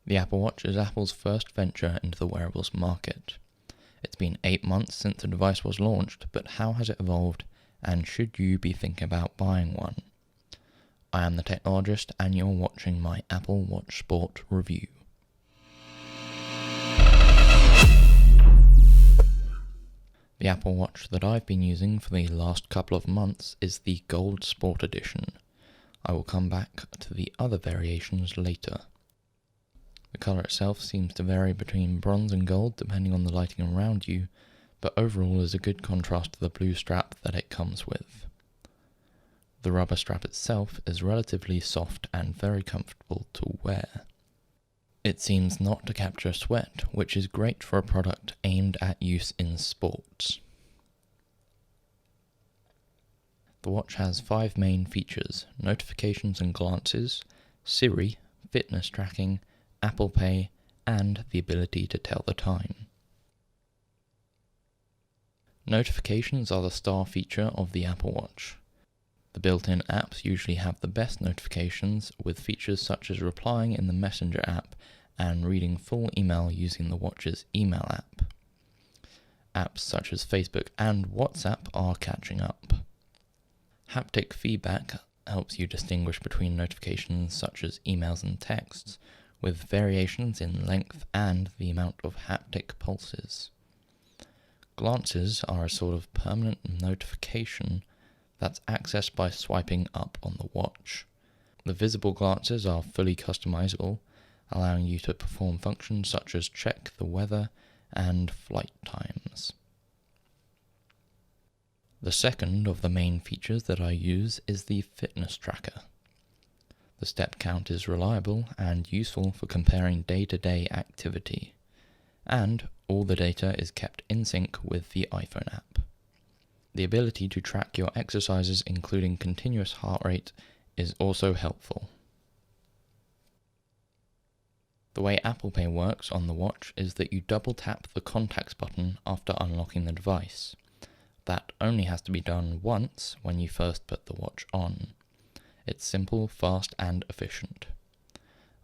The Apple Watch is Apple's first venture into the wearables market. It's been 8 months since the device was launched, but how has it evolved, and should you be thinking about buying one? I am the Technologist, and you're watching my Apple Watch Sport review. The Apple Watch that I've been using for the last couple of months is the Gold Sport Edition. I will come back to the other variations later. The colour itself seems to vary between bronze and gold depending on the lighting around you, but overall is a good contrast to the blue strap that it comes with. The rubber strap itself is relatively soft and very comfortable to wear. It seems not to capture sweat, which is great for a product aimed at use in sports. The watch has 5 main features: notifications and glances, Siri, fitness tracking, Apple Pay, and the ability to tell the time. Notifications are the star feature of the Apple Watch. The built-in apps usually have the best notifications, with features such as replying in the Messenger app and reading full email using the watch's email app. Apps such as Facebook and WhatsApp are catching up. Haptic feedback helps you distinguish between notifications such as emails and texts, with variations in length and the amount of haptic pulses. Glances are a sort of permanent notification that's accessed by swiping up on the watch. The visible glances are fully customizable, allowing you to perform functions such as check the weather and flight times. The second of the main features that I use is the fitness tracker. The step count is reliable and useful for comparing day-to-day activity, and all the data is kept in sync with the iPhone app. The ability to track your exercises, including continuous heart rate, is also helpful. The way Apple Pay works on the watch is that you double tap the contacts button after unlocking the device. That only has to be done once when you first put the watch on. It's simple, fast, and efficient.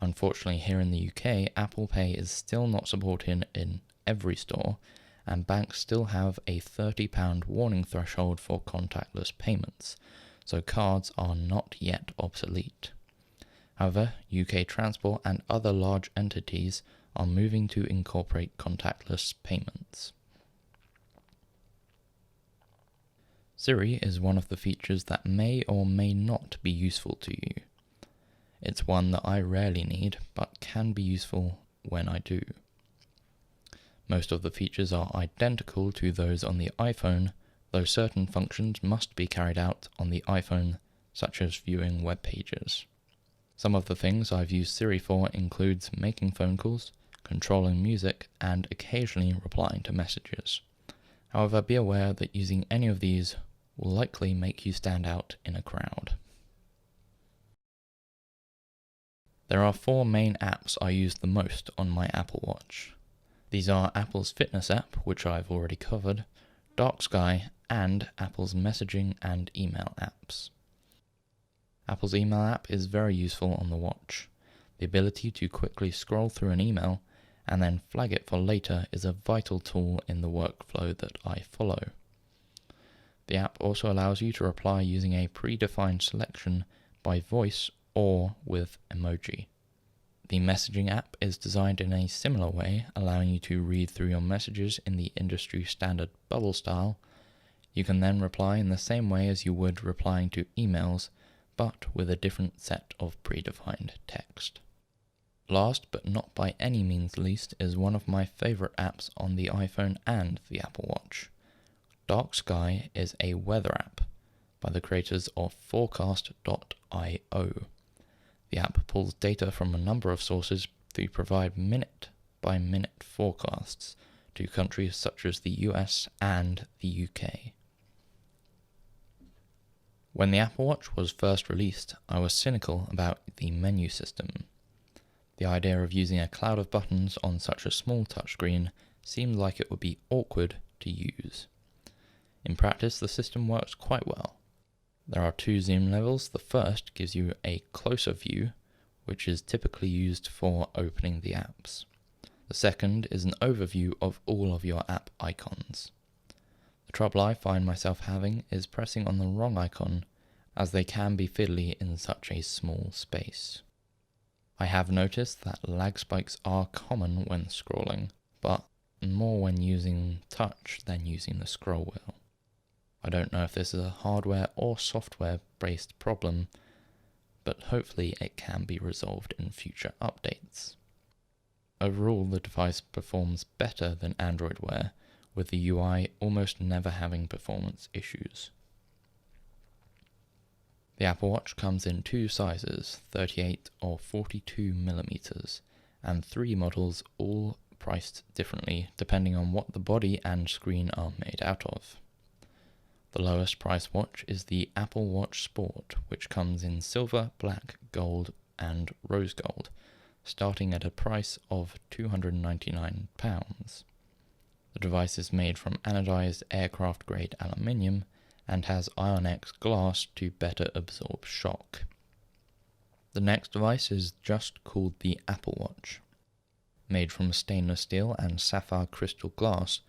Unfortunately, here in the UK, Apple Pay is still not supported in every store, and banks still have a £30 warning threshold for contactless payments, so cards are not yet obsolete. However, UK Transport and other large entities are moving to incorporate contactless payments. Siri is one of the features that may or may not be useful to you. It's one that I rarely need, but can be useful when I do. Most of the features are identical to those on the iPhone, though certain functions must be carried out on the iPhone, such as viewing web pages. Some of the things I've used Siri for includes making phone calls, controlling music, and occasionally replying to messages. However, be aware that using any of these will likely make you stand out in a crowd. There are 4 main apps I use the most on my Apple Watch. These are Apple's Fitness app, which I've already covered, Dark Sky, and Apple's messaging and email apps. Apple's email app is very useful on the watch. The ability to quickly scroll through an email and then flag it for later is a vital tool in the workflow that I follow. The app also allows you to reply using a predefined selection by voice or with emoji. The messaging app is designed in a similar way, allowing you to read through your messages in the industry standard bubble style. You can then reply in the same way as you would replying to emails, but with a different set of predefined text. Last but not by any means least is one of my favorite apps on the iPhone and the Apple Watch. Dark Sky is a weather app by the creators of Forecast.io. The app pulls data from a number of sources to provide minute-by-minute forecasts to countries such as the US and the UK. When the Apple Watch was first released, I was cynical about the menu system. The idea of using a cloud of buttons on such a small touchscreen seemed like it would be awkward to use. In practice, the system works quite well. There are 2 zoom levels. The first gives you a closer view, which is typically used for opening the apps. The second is an overview of all of your app icons. The trouble I find myself having is pressing on the wrong icon, as they can be fiddly in such a small space. I have noticed that lag spikes are common when scrolling, but more when using touch than using the scroll wheel. I don't know if this is a hardware or software based problem, but hopefully it can be resolved in future updates. Overall, the device performs better than Android Wear, with the UI almost never having performance issues. The Apple Watch comes in two sizes, 38 or 42 millimeters, and three models, all priced differently depending on what the body and screen are made out of. The lowest price watch is the Apple Watch Sport, which comes in silver, black, gold, and rose gold, starting at a price of £299. The device is made from anodized aircraft-grade aluminium and has ION-X glass to better absorb shock. The next device is just called the Apple Watch. Made from stainless steel and sapphire crystal glass,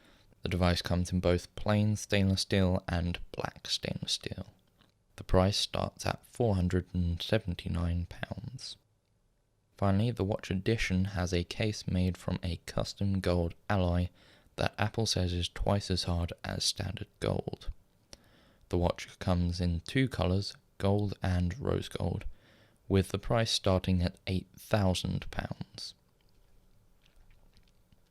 the device comes in both plain stainless steel and black stainless steel. The price starts at £479. Finally, the Watch Edition has a case made from a custom gold alloy that Apple says is twice as hard as standard gold. The watch comes in two colours, gold and rose gold, with the price starting at £8,000.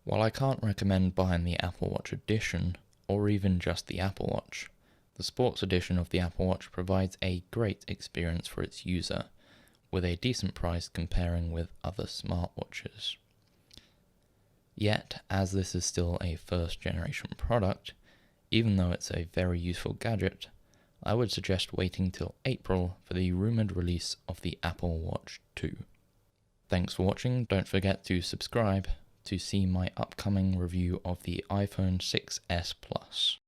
While I can't recommend buying the Apple Watch Edition, or even just the Apple Watch, the Sports Edition of the Apple Watch provides a great experience for its user, with a decent price comparing with other smartwatches. Yet, as this is still a first generation product, even though it's a very useful gadget, I would suggest waiting till April for the rumoured release of the Apple Watch 2. Thanks for watching. Don't forget to subscribe to see my upcoming review of the iPhone 6s Plus.